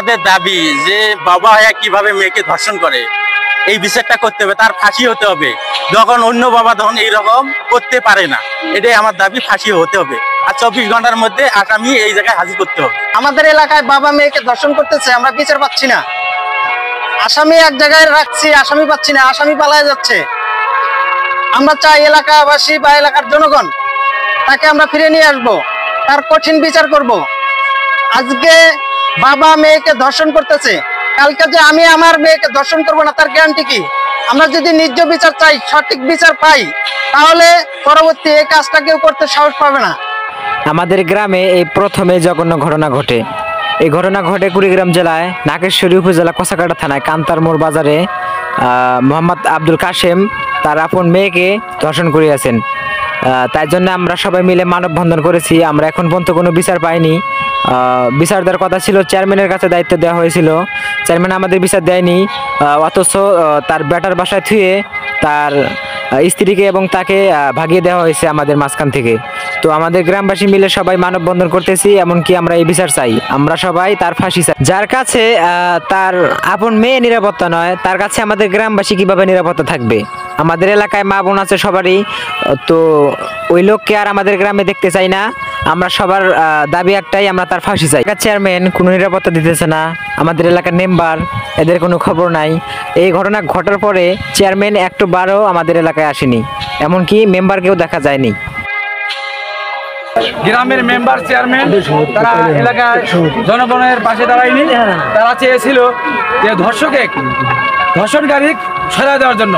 আমাদের দাবি যে বাবা হয়ে কিভাবে মেয়েকে ধর্ষণ করে এই বিচারটা করতে হবে, তার ফাঁসি হতে হবে। যখন অন্য বাবা তখন এইরকম করতে পারে না, এটাই আমার দাবি, ফাঁসি হতে হবে। আর 24 ঘন্টার মধ্যে আসামি এই জায়গায় হাজির করতে হবে। আমাদের এলাকায় বাবা মেয়েকে ধর্ষণ করতেছে, আমরা বিচার পাচ্ছি না। আসামি এক জায়গায় রাখছি, আসামি পাচ্ছি না, আসামি পালায় যাচ্ছে। আমরা চাই এলাকাবাসী বা এলাকার জনগণ তাকে আমরা ফিরে নিয়ে আসবো, তার কঠিন বিচার করব। আজকে বাবা মেয়েকে ধর্ষণ করতেছে, কালকে যে আমি আমার মেয়েকে ধর্ষণ করবো না তার গ্যারান্টি কি? আমরা যদি ন্যায্য বিচার চাই, সঠিক বিচার পাই, তাহলে পরবর্তী এই কাজটা কেউ করতে সাহস পাবে না। আমাদের গ্রামে এই প্রথমে জঘন্য ঘটনা ঘটে। এই ঘটনা ঘটে কুড়িগ্রাম জেলায় নাগেশ্বরী উপজেলা কচাকাটা থানায় কান্তার মোড় বাজারে। মোহাম্মদ আব্দুল কাশেম তার আপন মেয়েকে ধর্ষণ করিয়াছেন। তাই জন্য আমরা সবাই মিলে মানববন্ধন করেছি। আমরা এখন পর্যন্ত কোনো বিচার পাইনি। বিচার দেওয়ার কথা ছিল, চেয়ারম্যানের কাছে দায়িত্ব দেওয়া হয়েছিল, চেয়ারম্যান আমাদের বিচার দেয়নি। অথচ তার বেটার বাসায় থুয়ে তার স্ত্রীকে এবং তাকে ভাগিয়ে দেওয়া হয়েছে আমাদের মাঝখান থেকে। তো আমাদের গ্রামবাসী মিলে সবাই মানববন্ধন করতেছি, এমনকি আমরা এই বিচার চাই, আমরা সবাই তার ফাঁসি চাই। যার কাছে তার আপন মেয়ে নিরাপত্তা নয়, তার কাছে আমাদের গ্রামবাসী কিভাবে নিরাপত্তা থাকবে? আমাদের এলাকায় মা বোন আছে সবারই, তো ওই লোককে আর আমাদের গ্রামে দেখতে চাই না। আমরা সবার দাবি একটাই, আমরা তার ফাঁসি চাই। চেয়ারম্যান কোনো নিরাপত্তা দিতেছে না, আমাদের এলাকার মেম্বার এদের কোনো খবর নাই। এই ঘটনা ঘটার পরে চেয়ারম্যান একটু বারও আমাদের এলাকায় আসেনি, এমনকি মেম্বারকেও দেখা যায়নি। গ্রামের মেম্বার চেয়ারম্যান তারা এলাকায় জনগণের পাশে দাঁড়ায়নি। তারা চেয়েছিল যে ধর্ষণকারী সরিয়ে দেওয়ার জন্য।